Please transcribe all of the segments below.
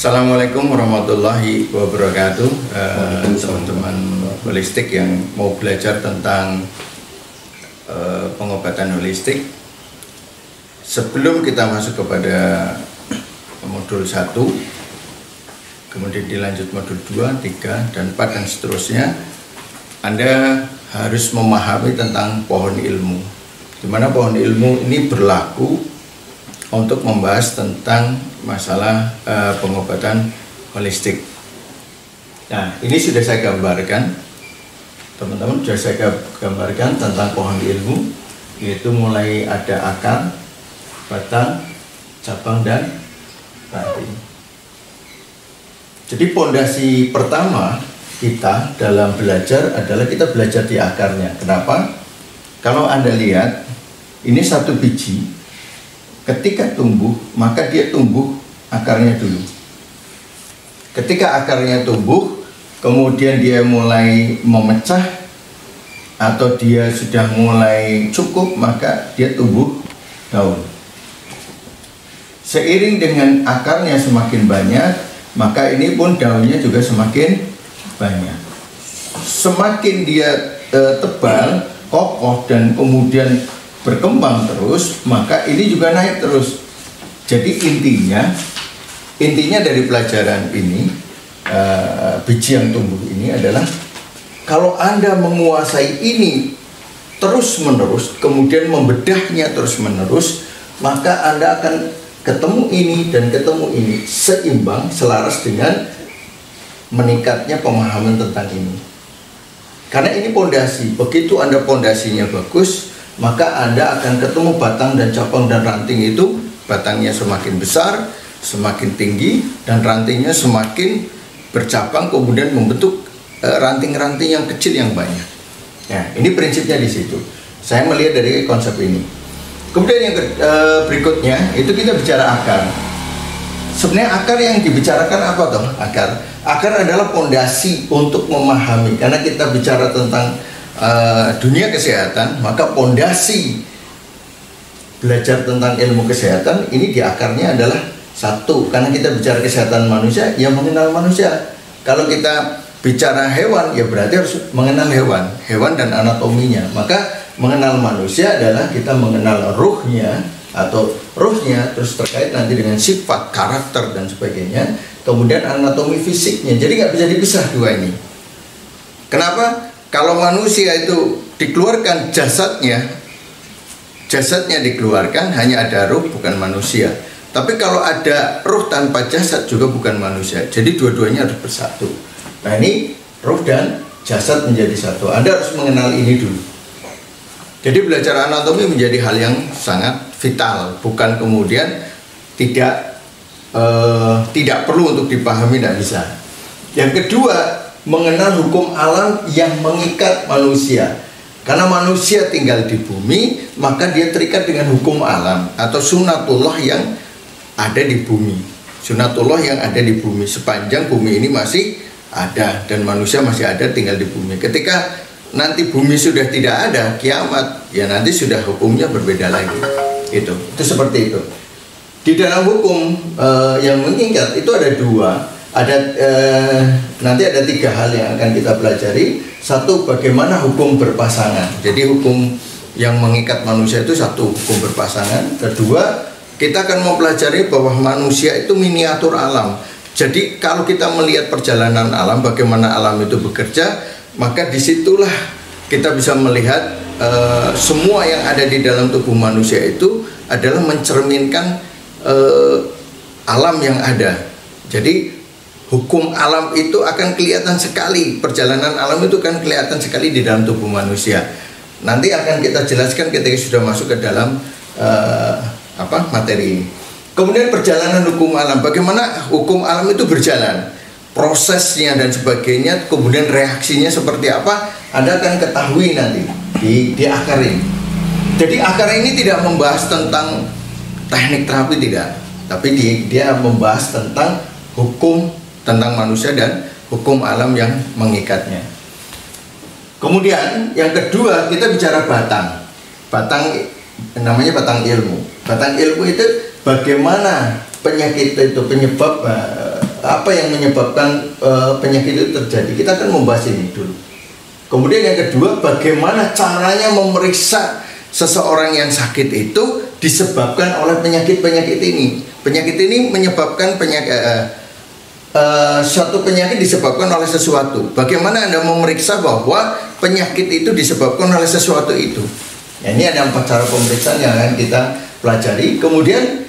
Assalamualaikum warahmatullahi wabarakatuh. Teman-teman holistik yang mau belajar tentang pengobatan holistik, sebelum kita masuk kepada modul 1, kemudian dilanjut modul 2, 3, dan 4 dan seterusnya, Anda harus memahami tentang pohon ilmu, di mana pohon ilmu ini berlaku untuk membahas tentang masalah pengobatan holistik. Nah, ini sudah saya gambarkan, teman-teman, sudah saya gambarkan tentang pohon ilmu, yaitu mulai ada akar, batang, cabang, dan ranting. Jadi pondasi pertama kita dalam belajar adalah kita belajar di akarnya. Kenapa? Kalau Anda lihat, ini satu biji. Ketika tumbuh, maka dia tumbuh akarnya dulu. Ketika akarnya tumbuh, kemudian dia mulai memecah atau dia sudah mulai cukup, maka dia tumbuh daun. Seiring dengan akarnya semakin banyak, maka ini pun daunnya juga semakin banyak. Semakin dia tebal, kokoh, dan kemudian berkembang terus, maka ini juga naik terus. Jadi intinya dari pelajaran ini, biji yang tumbuh ini adalah, kalau Anda menguasai ini terus menerus, kemudian membedahnya terus menerus, maka Anda akan ketemu ini dan ketemu ini, seimbang, selaras dengan meningkatnya pemahaman tentang ini. Karena ini pondasi. Begitu Anda pondasinya bagus, maka Anda akan ketemu batang dan cabang dan ranting itu. Batangnya semakin besar, semakin tinggi, dan rantingnya semakin bercabang, kemudian membentuk ranting-ranting yang kecil yang banyak. Nah, ini prinsipnya di situ. Saya melihat dari konsep ini. Kemudian yang berikutnya itu kita bicara akar. Sebenarnya akar yang dibicarakan apa toh? Akar adalah pondasi untuk memahami. Karena kita bicara tentang dunia kesehatan, maka pondasi belajar tentang ilmu kesehatan ini di akarnya adalah satu. Karena kita bicara kesehatan manusia, ya mengenal manusia. Kalau kita bicara hewan, ya berarti harus mengenal hewan dan anatominya. Maka mengenal manusia adalah kita mengenal ruhnya, atau ruhnya terus terkait nanti dengan sifat, karakter, dan sebagainya. Kemudian anatomi fisiknya. Jadi nggak bisa dipisah dua ini. Kenapa? Kalau manusia itu dikeluarkan jasadnya dikeluarkan, hanya ada ruh, bukan manusia. Tapi kalau ada ruh tanpa jasad juga bukan manusia. Jadi dua-duanya harus bersatu. Nah, ini ruh dan jasad menjadi satu. Anda harus mengenal ini dulu. Jadi belajar anatomi menjadi hal yang sangat vital, bukan kemudian tidak perlu untuk dipahami, tidak bisa. Yang kedua, mengenal hukum alam yang mengikat manusia. Karena manusia tinggal di bumi, maka dia terikat dengan hukum alam atau sunatullah yang ada di bumi. Sunatullah yang ada di bumi sepanjang bumi ini masih ada dan manusia masih ada tinggal di bumi. Ketika nanti bumi sudah tidak ada, kiamat, ya nanti sudah hukumnya berbeda lagi. Itu seperti itu. Di dalam hukum yang mengikat itu ada dua. Nanti ada 3 hal yang akan kita pelajari. Satu, bagaimana hukum berpasangan. Jadi hukum yang mengikat manusia itu satu, hukum berpasangan. Kedua, kita akan mempelajari bahwa manusia itu miniatur alam. Jadi kalau kita melihat perjalanan alam, bagaimana alam itu bekerja, maka disitulah kita bisa melihat semua yang ada di dalam tubuh manusia itu adalah mencerminkan alam yang ada. Jadi hukum alam itu akan kelihatan sekali, perjalanan alam itu kan kelihatan sekali di dalam tubuh manusia. Nanti akan kita jelaskan ketika sudah masuk ke dalam materi ini. Kemudian perjalanan hukum alam, bagaimana hukum alam itu berjalan, prosesnya dan sebagainya, kemudian reaksinya seperti apa, Anda akan ketahui nanti di akar ini. Jadi akar ini tidak membahas tentang teknik terapi, tidak, tapi dia membahas tentang hukum tentang manusia dan hukum alam yang mengikatnya. Kemudian yang kedua, kita bicara batang. Batang namanya batang ilmu. Batang ilmu itu bagaimana penyakit itu, penyebab apa yang menyebabkan penyakit itu terjadi. Kita akan membahas ini dulu. Kemudian yang kedua, bagaimana caranya memeriksa seseorang yang sakit itu disebabkan oleh penyakit-penyakit ini. Penyakit ini menyebabkan suatu penyakit disebabkan oleh sesuatu. Bagaimana Anda memeriksa bahwa penyakit itu disebabkan oleh sesuatu itu? Nah, ini ada 4 cara pemeriksaan yang akan kita pelajari. Kemudian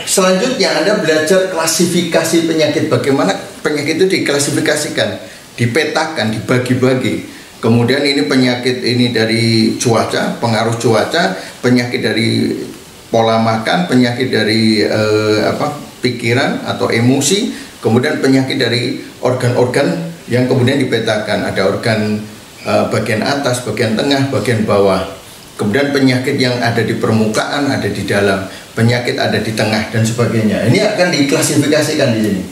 selanjutnya Anda belajar klasifikasi penyakit. Bagaimana penyakit itu diklasifikasikan, dipetakan, dibagi-bagi. Kemudian ini penyakit ini dari cuaca, pengaruh cuaca, penyakit dari pola makan, penyakit dari pikiran atau emosi, kemudian penyakit dari organ-organ yang kemudian dipetakan. Ada organ bagian atas, bagian tengah, bagian bawah. Kemudian penyakit yang ada di permukaan, ada di dalam, penyakit ada di tengah dan sebagainya. Ini akan diklasifikasikan di sini.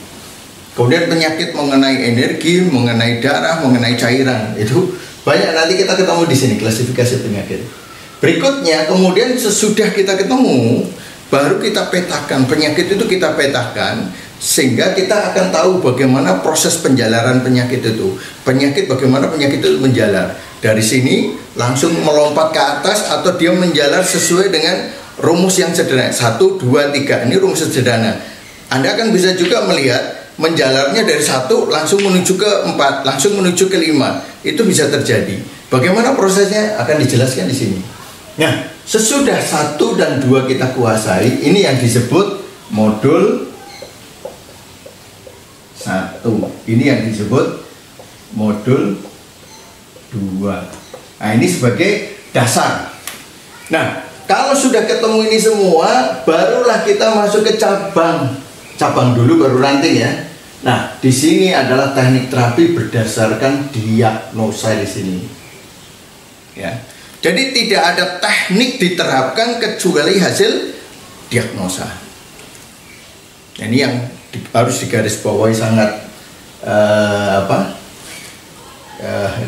Kemudian penyakit mengenai energi, mengenai darah, mengenai cairan, itu banyak nanti kita ketemu di sini klasifikasi penyakit. Berikutnya, kemudian sesudah kita ketemu, baru kita petakan penyakit itu, kita petakan sehingga kita akan tahu bagaimana proses penjalaran penyakit itu. Penyakit, bagaimana penyakit itu menjalar. Dari sini langsung melompat ke atas atau dia menjalar sesuai dengan rumus yang sederhana. 1, 2, 3, ini rumus sederhana. Anda akan bisa juga melihat menjalarnya dari 1 langsung menuju ke 4, langsung menuju ke 5. Itu bisa terjadi. Bagaimana prosesnya akan dijelaskan di sini. Nah, sesudah 1 dan 2 kita kuasai, ini yang disebut modul 1. Ini yang disebut modul 2. Nah, ini sebagai dasar. Nah, kalau sudah ketemu ini semua, barulah kita masuk ke cabang. Cabang dulu baru ranting ya. Nah, di sini adalah teknik terapi berdasarkan diagnosa di sini. Ya. Jadi tidak ada teknik diterapkan kecuali hasil diagnosa. Ini yang harus digarisbawahi sangat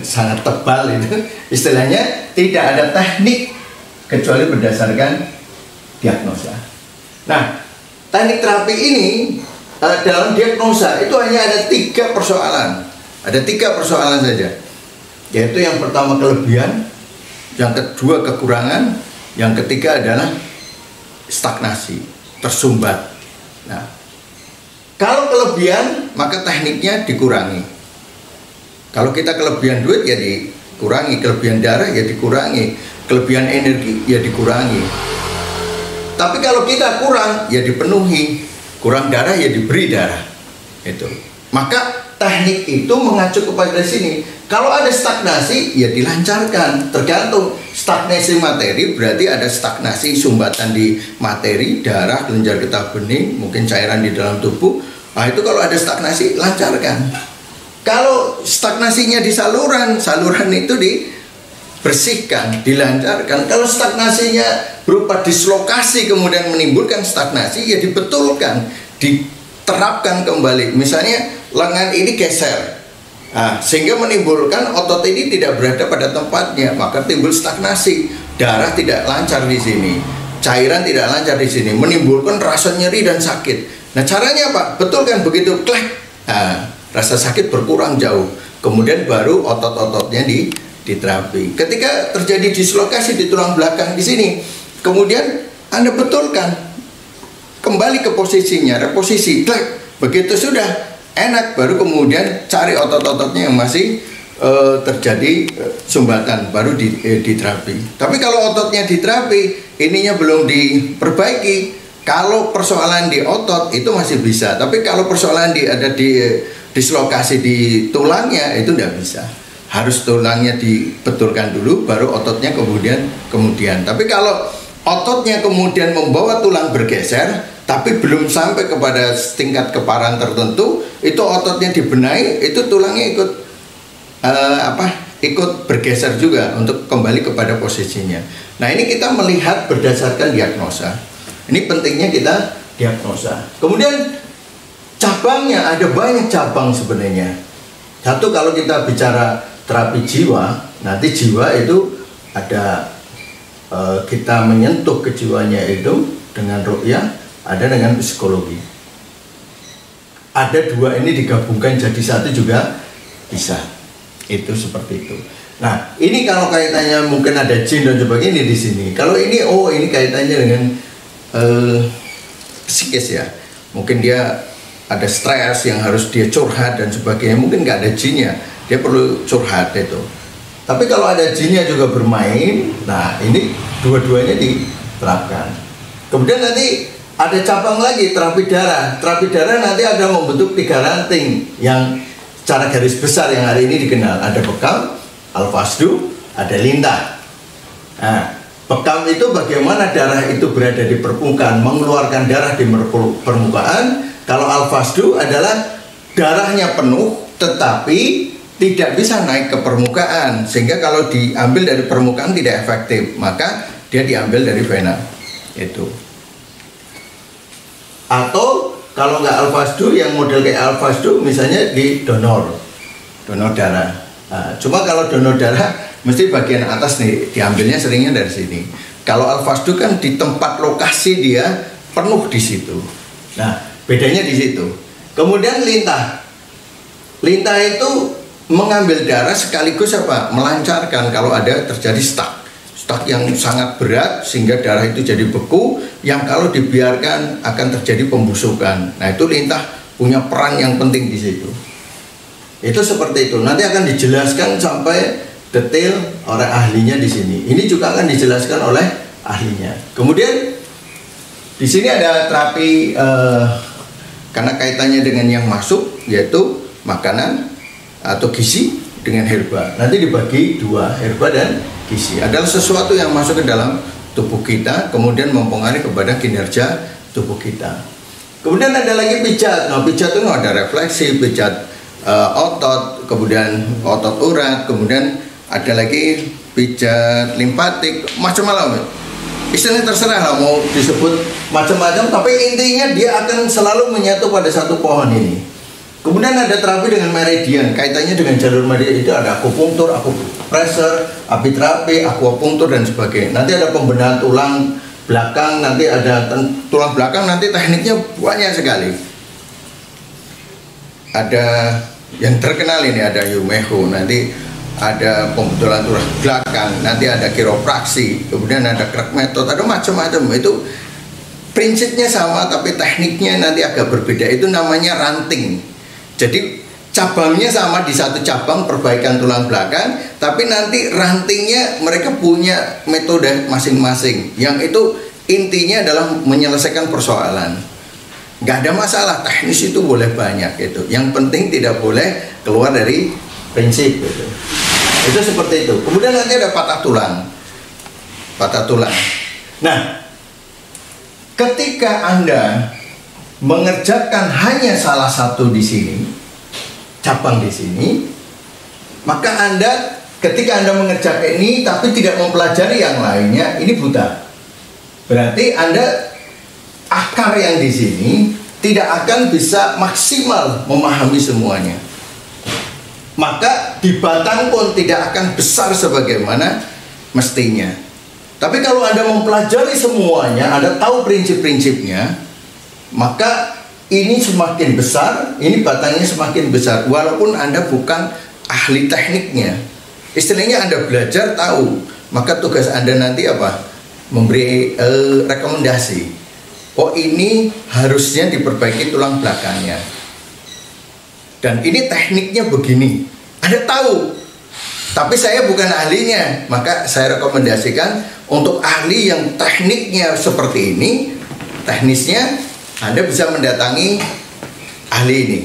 sangat tebal itu. Istilahnya tidak ada teknik kecuali berdasarkan diagnosa. Nah, teknik terapi ini dalam diagnosa itu hanya ada 3 persoalan. Ada 3 persoalan saja. Yaitu yang pertama kelebihan, yang kedua kekurangan, yang ketiga adalah stagnasi, tersumbat. Nah, kalau kelebihan maka tekniknya dikurangi. Kalau kita kelebihan duit ya dikurangi, kelebihan darah ya dikurangi, kelebihan energi ya dikurangi. Tapi kalau kita kurang ya dipenuhi, kurang darah ya diberi darah. Itu. Maka teknik itu mengacu kepada sini. Kalau ada stagnasi ya dilancarkan, tergantung. Stagnasi materi berarti ada stagnasi sumbatan di materi, darah, kelenjar getah bening, mungkin cairan di dalam tubuh. Nah, itu kalau ada stagnasi lancarkan. Kalau stagnasinya di saluran, saluran itu dibersihkan, dilancarkan. Kalau stagnasinya berupa dislokasi kemudian menimbulkan stagnasi ya dibetulkan, diterapkan kembali. Misalnya lengan ini geser. Nah, sehingga menimbulkan otot ini tidak berada pada tempatnya, maka timbul stagnasi, darah tidak lancar di sini, cairan tidak lancar di sini, menimbulkan rasa nyeri dan sakit. Nah, caranya apa? Betulkan begitu, klek. Nah, rasa sakit berkurang jauh. Kemudian baru otot-ototnya diterapi. Ketika terjadi dislokasi di tulang belakang di sini, kemudian Anda betulkan, kembali ke posisinya, reposisi, klek. Begitu sudah enak, baru kemudian cari otot-ototnya yang masih terjadi sumbatan, baru diterapi. Tapi kalau ototnya diterapi, ininya belum diperbaiki, kalau persoalan di otot itu masih bisa. Tapi kalau persoalan ada di dislokasi di tulangnya, itu tidak bisa. Harus tulangnya dibetulkan dulu, baru ototnya kemudian. Tapi kalau ototnya kemudian membawa tulang bergeser, tapi belum sampai kepada tingkat keparahan tertentu, itu ototnya dibenahi, itu tulangnya ikut bergeser juga untuk kembali kepada posisinya. Nah, ini kita melihat berdasarkan diagnosa. Ini pentingnya kita diagnosa. Kemudian cabangnya ada banyak cabang sebenarnya. Satu, kalau kita bicara terapi jiwa, nanti jiwa itu ada kita menyentuh kejiwaannya itu dengan ruqyah, ada dengan psikologi. ada dua ini digabungkan jadi satu juga bisa. Itu seperti itu. Nah, ini kalau kaitannya mungkin ada jin dan sebagainya di sini. Kalau ini, oh ini kaitannya dengan psikis ya. Mungkin dia ada stres yang harus dia curhat dan sebagainya. Mungkin nggak ada jinnya, dia perlu curhat itu. Tapi kalau ada jinnya juga bermain, nah ini dua-duanya diterapkan. Kemudian nanti ada cabang lagi, terapi darah. Terapi darah nanti ada membentuk 3 ranting yang secara garis besar yang hari ini dikenal. Ada bekam, al-fasdu, ada lintah. Nah, bekam itu bagaimana darah itu berada di permukaan, mengeluarkan darah di permukaan. Kalau al-fasdu adalah darahnya penuh, tetapi tidak bisa naik ke permukaan, sehingga kalau diambil dari permukaan tidak efektif, maka dia diambil dari vena itu. Atau kalau nggak al-fasdu, yang model kayak al-fasdu misalnya di donor darah. Nah, cuma kalau donor darah mesti bagian atas nih diambilnya seringnya dari sini. Kalau al-fasdu kan di tempat lokasi dia penuh di situ. Nah, bedanya di situ. Kemudian lintah itu mengambil darah sekaligus apa? Melancarkan kalau ada terjadi stuck yang sangat berat sehingga darah itu jadi beku, yang kalau dibiarkan akan terjadi pembusukan. Nah, itu lintah punya peran yang penting di situ. Itu seperti itu. Nanti akan dijelaskan sampai detail oleh ahlinya di sini. Ini juga akan dijelaskan oleh ahlinya. Kemudian di sini ada terapi karena kaitannya dengan yang masuk, yaitu makanan atau gizi dengan herba. Nanti dibagi 2, herba dan gizi. Adalah sesuatu yang masuk ke dalam tubuh kita, kemudian mempengaruhi kepada kinerja tubuh kita. Kemudian ada lagi pijat. Nah, pijat itu ada refleksi, pijat otot, kemudian otot urat, kemudian ada lagi pijat limpatik, macam-macam. Istilahnya terserah lah mau disebut macam-macam, tapi intinya dia akan selalu menyatu pada satu pohon ini. Kemudian ada terapi dengan meridian, kaitannya dengan jalur meridian itu ada akupunktur, akupressor, apiterapi, akupunktur dan sebagainya. Nanti ada pembenahan tulang belakang, nanti ada tulang belakang, nanti tekniknya banyak sekali. Ada yang terkenal ini, ada Yumeho, nanti ada pembetulan tulang belakang, nanti ada kiropraksi, kemudian ada crack method, ada macam-macam. Itu prinsipnya sama, tapi tekniknya nanti agak berbeda. Itu namanya ranting. Jadi cabangnya sama di satu cabang perbaikan tulang belakang, tapi nanti rantingnya mereka punya metode masing-masing. Yang itu intinya adalah menyelesaikan persoalan. Nggak ada masalah, teknis itu boleh banyak gitu. Yang penting tidak boleh keluar dari prinsip gitu. Itu seperti itu. Kemudian nanti ada patah tulang. Nah, ketika Anda mengerjakan hanya salah satu di sini, cabang di sini, maka Anda ketika Anda mengerjakan ini tapi tidak mempelajari yang lainnya, ini buta. Berarti Anda akar yang di sini tidak akan bisa maksimal memahami semuanya. Maka di batang pun tidak akan besar sebagaimana mestinya. Tapi kalau Anda mempelajari semuanya, Anda tahu prinsip-prinsipnya, maka ini semakin besar, ini batangnya semakin besar, walaupun Anda bukan ahli tekniknya. Istilahnya Anda belajar tahu, maka tugas Anda nanti apa? Memberi rekomendasi. Oh, ini harusnya diperbaiki tulang belakangnya. Dan ini tekniknya begini. Anda tahu, tapi saya bukan ahlinya, maka saya rekomendasikan untuk ahli yang tekniknya seperti ini, teknisnya Anda bisa mendatangi ahli ini.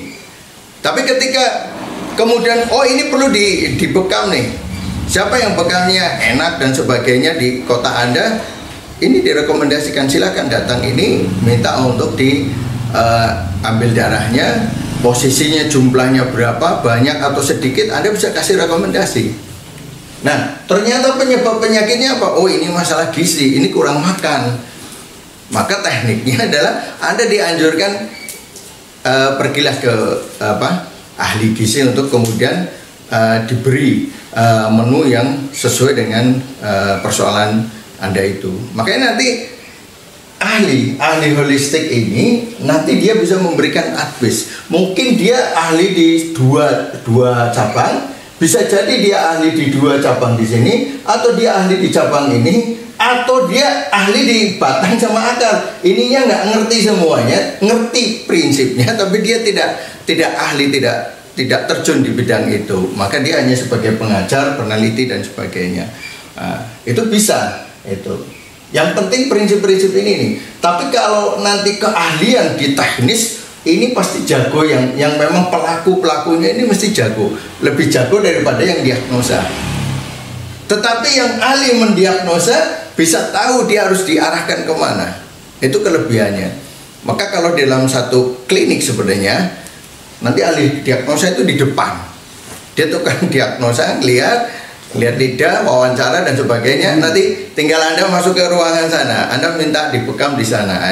Tapi ketika kemudian oh ini perlu dibekam nih, siapa yang bekamnya enak dan sebagainya di kota Anda, ini direkomendasikan, silakan datang ini, minta untuk diambil darahnya, posisinya jumlahnya berapa, banyak atau sedikit, Anda bisa kasih rekomendasi. Nah, ternyata penyebab penyakitnya apa? Oh, ini masalah gizi, ini kurang makan. Maka tekniknya adalah Anda dianjurkan pergilah ke ahli gizi untuk kemudian diberi menu yang sesuai dengan persoalan Anda itu. Makanya nanti ahli holistik ini nanti dia bisa memberikan advice. Mungkin dia ahli di dua cabang, bisa jadi dia ahli di 2 cabang di sini, atau dia ahli di cabang ini, atau dia ahli di batang sama akar. Ininya nggak ngerti semuanya, ngerti prinsipnya, tapi dia tidak ahli, tidak terjun di bidang itu. Maka dia hanya sebagai pengajar, peneliti dan sebagainya. Itu bisa itu. Yang penting prinsip-prinsip ini nih. Tapi kalau nanti keahlian di teknis, ini pasti jago, yang memang pelakunya ini mesti jago, lebih jago daripada yang diagnosa. Tetapi yang ahli mendiagnosa bisa tahu dia harus diarahkan kemana. Itu kelebihannya. Maka kalau dalam satu klinik sebenarnya, nanti ahli diagnosa itu di depan. Dia tukang diagnosa, lihat lidah, wawancara dan sebagainya. Nanti tinggal Anda masuk ke ruangan sana, Anda minta dibekam di sana.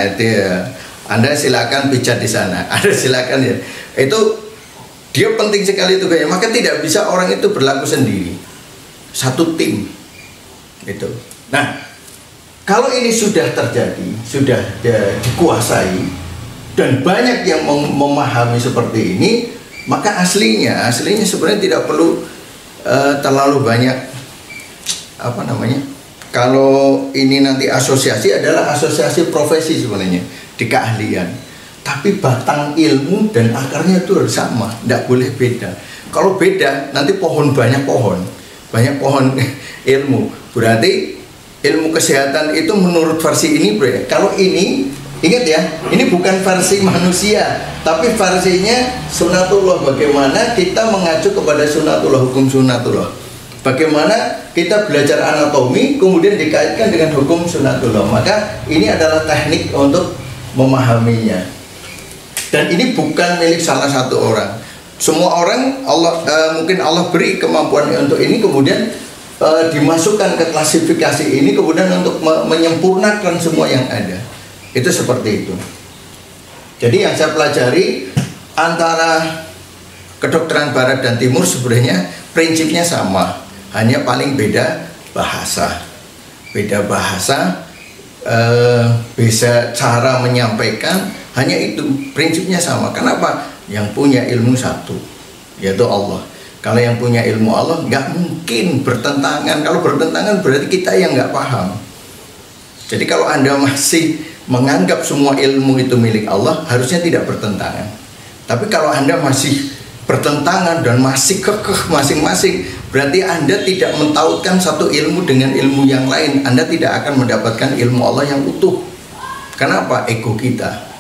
Anda silakan pijat di sana. Anda silakan ya. Itu dia penting sekali itu kayaknya. Maka tidak bisa orang itu berlaku sendiri. Satu tim. Itu. Nah, kalau ini sudah terjadi, sudah dikuasai dan banyak yang memahami seperti ini, maka aslinya sebenarnya tidak perlu terlalu banyak kalau ini nanti asosiasi adalah asosiasi profesi sebenarnya di keahlian, tapi batang ilmu dan akarnya itu harus sama, tidak boleh beda. Kalau beda nanti banyak pohon ilmu, berarti ilmu kesehatan itu menurut versi ini kalau ini ingat ya, ini bukan versi manusia, tapi versinya sunatullah. Bagaimana kita mengacu kepada sunatullah, hukum sunatullah. Bagaimana kita belajar anatomi, kemudian dikaitkan dengan hukum sunatullah. Maka ini adalah teknik untuk memahaminya. Dan ini bukan milik salah satu orang. Semua orang mungkin Allah beri kemampuan untuk ini, kemudian dimasukkan ke klasifikasi ini, kemudian untuk menyempurnakan semua yang ada. Itu seperti itu. Jadi yang saya pelajari antara kedokteran barat dan timur sebenarnya prinsipnya sama, hanya paling beda bahasa. Beda bahasa, bisa cara menyampaikan, hanya itu, prinsipnya sama. Kenapa? Yang punya ilmu satu, yaitu Allah. Kalau yang punya ilmu Allah nggak mungkin bertentangan. Kalau bertentangan berarti kita yang nggak paham. Jadi kalau Anda masih menganggap semua ilmu itu milik Allah, harusnya tidak bertentangan. Tapi kalau Anda masih bertentangan dan masih kekeh masing-masing, berarti Anda tidak mentautkan satu ilmu dengan ilmu yang lain. Anda tidak akan mendapatkan ilmu Allah yang utuh. Kenapa? Ego kita.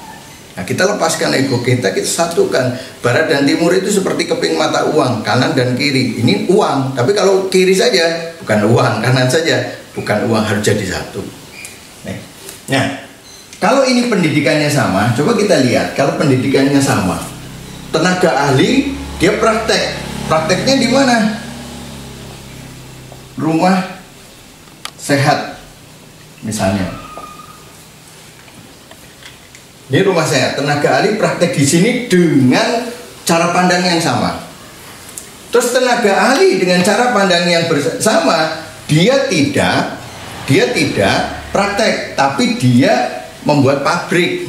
Nah, kita lepaskan ego kita, kita satukan. Barat dan timur itu seperti keping mata uang, kanan dan kiri. Ini uang, tapi kalau kiri saja bukan uang, kanan saja bukan uang, harus jadi satu. Nah, kalau ini pendidikannya sama, coba kita lihat. Kalau pendidikannya sama, tenaga ahli dia prakteknya di mana? Rumah sehat misalnya. Ini rumah sehat, tenaga ahli praktek di sini dengan cara pandang yang sama. Terus tenaga ahli dengan cara pandang yang bersama, dia tidak praktek, tapi dia membuat pabrik.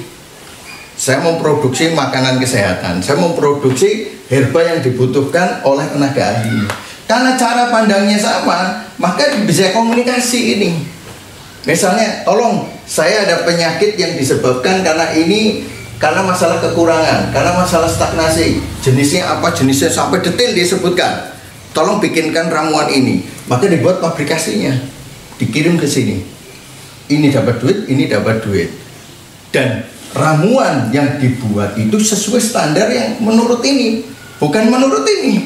Saya memproduksi makanan kesehatan, saya memproduksi herba yang dibutuhkan oleh tenaga ahli. Karena cara pandangnya sama, maka bisa komunikasi ini. Misalnya, tolong, saya ada penyakit yang disebabkan karena masalah kekurangan, karena masalah stagnasi. Jenisnya apa? Jenisnya sampai detail disebutkan. Tolong bikinkan ramuan ini. Maka dibuat pabrikasinya, dikirim ke sini. Ini dapat duit, ini dapat duit. Dan ramuan yang dibuat itu sesuai standar yang menurut ini, bukan menurut ini.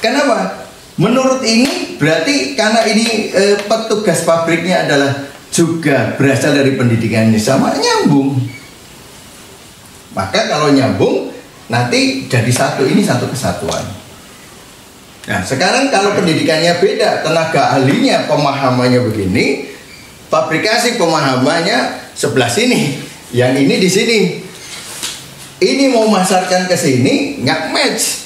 Kenapa? Menurut ini berarti karena ini petugas pabriknya adalah juga berasal dari pendidikannya sama, nyambung. Maka kalau nyambung nanti jadi satu, ini satu kesatuan. Nah, sekarang kalau pendidikannya beda, tenaga ahlinya pemahamannya begini, pabrikasi pemahamannya sebelah sini, yang ini di sini. Ini mau masarkan ke sini nggak match.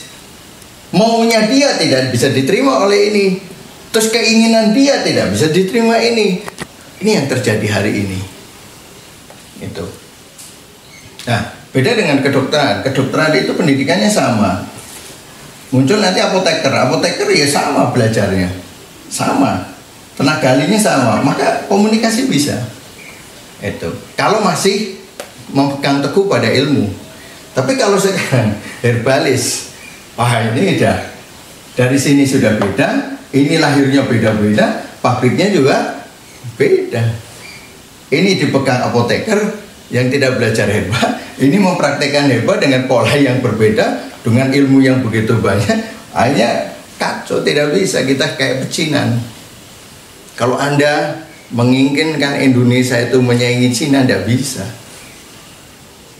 Maunya dia tidak bisa diterima oleh ini. Terus keinginan dia tidak bisa diterima ini. Ini yang terjadi hari ini. Itu. Nah, beda dengan kedokteran. Kedokteran itu pendidikannya sama. Muncul nanti apoteker. Apoteker ya sama belajarnya, sama. Tenaga ahlinya sama. Maka komunikasi bisa. Itu. Kalau masih memegang teguh pada ilmu. Tapi kalau sekarang herbalis, wah ini udah dari sini sudah beda. Ini lahirnya beda-beda, pabriknya juga beda. Ini dipegang apoteker yang tidak belajar herba, ini mempraktekkan herba dengan pola yang berbeda, dengan ilmu yang begitu banyak, akhirnya kacau, tidak bisa, kita kayak pecinan. Kalau Anda menginginkan Indonesia itu menyaingi Cina, tidak bisa.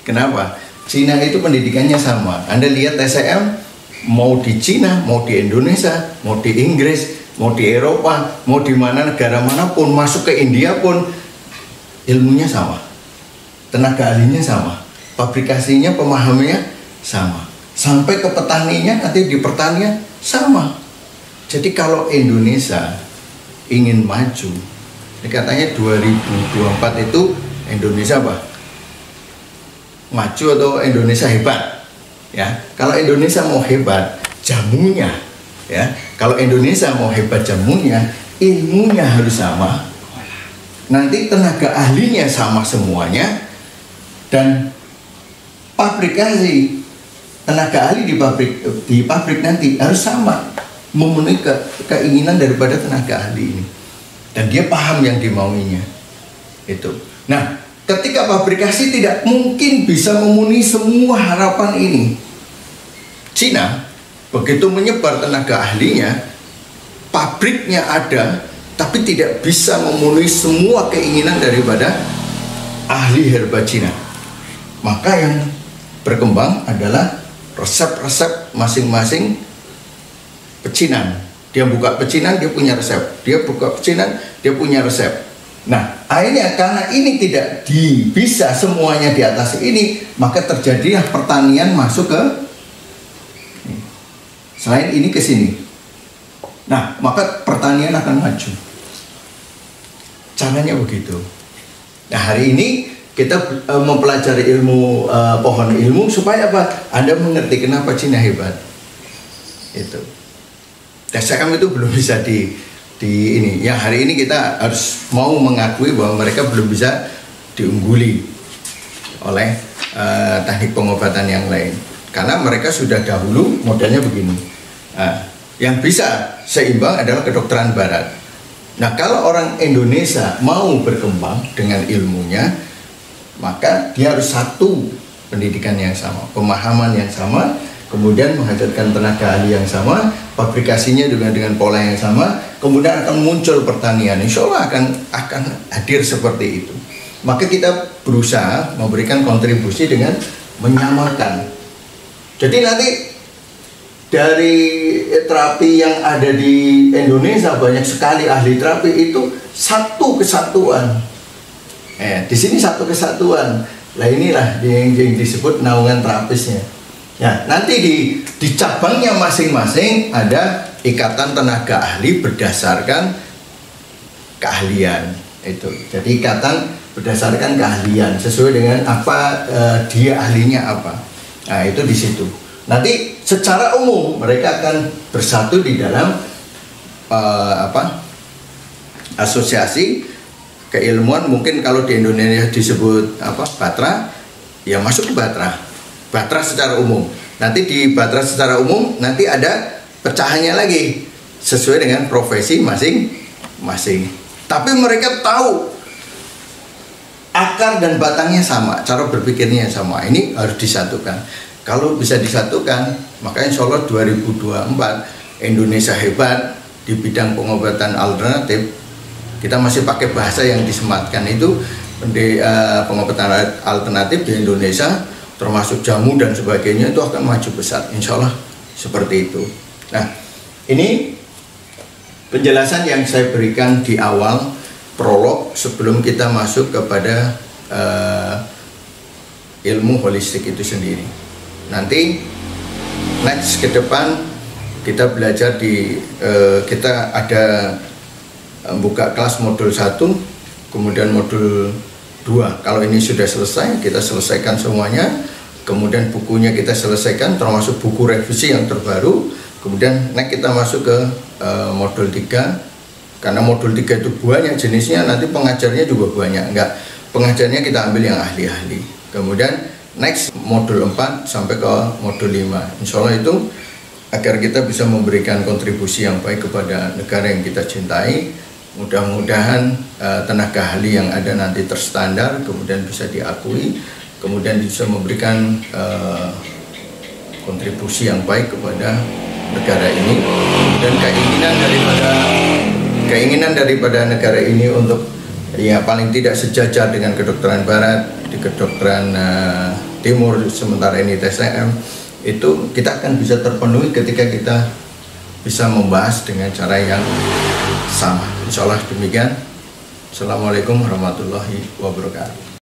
Kenapa? Cina itu pendidikannya sama. Anda lihat TSM, mau di Cina, mau di Indonesia, mau di Inggris, mau di Eropa, mau di mana negara manapun, masuk ke India pun, ilmunya sama. Tenaga ahlinya sama, fabrikasinya, pemahamannya sama, sampai ke petaninya, nanti di pertanian sama. Jadi kalau Indonesia ingin maju, ini katanya 2024 itu Indonesia apa? Maju atau Indonesia hebat? Ya, kalau Indonesia mau hebat, jamunya, ya. Kalau Indonesia mau hebat jamunya, ilmunya harus sama. Nanti tenaga ahlinya sama semuanya. Dan fabrikasi tenaga ahli di pabrik nanti harus sama, memenuhi keinginan daripada tenaga ahli ini, dan dia paham yang dimauinya itu. Nah, ketika fabrikasi tidak mungkin bisa memenuhi semua harapan ini, Cina begitu menyebar tenaga ahlinya, pabriknya ada, tapi tidak bisa memenuhi semua keinginan daripada ahli herba Cina. Maka yang berkembang adalah resep-resep masing-masing pecinan. Dia buka pecinan, dia punya resep. Dia buka pecinan, dia punya resep. Nah, akhirnya karena ini tidak bisa semuanya di atas ini, maka terjadilah pertanian masuk ke selain ini ke sini. Nah, maka pertanian akan maju. Caranya begitu. Nah, hari ini kita mempelajari ilmu pohon ilmu supaya apa? Anda mengerti kenapa Cina hebat. Itu. TSM itu belum bisa di ini. Yang hari ini kita harus mau mengakui bahwa mereka belum bisa diungguli oleh teknik pengobatan yang lain. Karena mereka sudah dahulu modelnya begini. Yang bisa seimbang adalah kedokteran barat. Nah, kalau orang Indonesia mau berkembang dengan ilmunya, maka dia harus satu pendidikan yang sama, pemahaman yang sama, kemudian menghadirkan tenaga ahli yang sama, fabrikasinya juga dengan pola yang sama, kemudian akan muncul pertanian. Insya Allah akan hadir seperti itu. Maka kita berusaha memberikan kontribusi dengan menyamakan. Jadi nanti dari terapi yang ada di Indonesia banyak sekali ahli terapi itu satu kesatuan. Di sini satu kesatuan. Lah inilah yang disebut naungan terapisnya. Ya, nanti di cabangnya masing-masing ada ikatan tenaga ahli berdasarkan keahlian itu. Jadi ikatan berdasarkan keahlian sesuai dengan apa dia ahlinya apa. Nah, itu di situ. Nanti secara umum mereka akan bersatu di dalam asosiasi keilmuan. Mungkin kalau di Indonesia disebut Batra, ya masuk ke Batra secara umum. Nanti di Batra secara umum nanti ada pecahannya lagi sesuai dengan profesi masing-masing. Tapi mereka tahu akar dan batangnya sama, cara berpikirnya sama. Ini harus disatukan. Kalau bisa disatukan, maka insya Allah 2024 Indonesia hebat di bidang pengobatan alternatif. Kita masih pakai bahasa yang disematkan itu pengobatan alternatif di Indonesia, termasuk jamu dan sebagainya, itu akan maju besar, insya Allah seperti itu. Nah, ini penjelasan yang saya berikan di awal prolog sebelum kita masuk kepada ilmu holistik itu sendiri. Nanti next ke depan kita belajar kita ada buka kelas modul 1, kemudian modul dua. Kalau ini sudah selesai, kita selesaikan semuanya. Kemudian bukunya kita selesaikan, termasuk buku revisi yang terbaru. Kemudian next kita masuk ke modul 3. Karena modul 3 itu banyak jenisnya, nanti pengajarnya juga banyak. Enggak, pengajarnya kita ambil yang ahli-ahli. Kemudian next modul 4 sampai ke modul 5. Insya Allah itu agar kita bisa memberikan kontribusi yang baik kepada negara yang kita cintai. Mudah-mudahan tenaga ahli yang ada nanti terstandar, kemudian bisa diakui, kemudian bisa memberikan kontribusi yang baik kepada negara ini. Dan keinginan daripada negara ini untuk ya paling tidak sejajar dengan kedokteran barat, di kedokteran timur, sementara ini TSM, itu kita akan bisa terpenuhi ketika kita bisa membahas dengan cara yang sama. Insya Allah demikian. Assalamualaikum warahmatullahi wabarakatuh.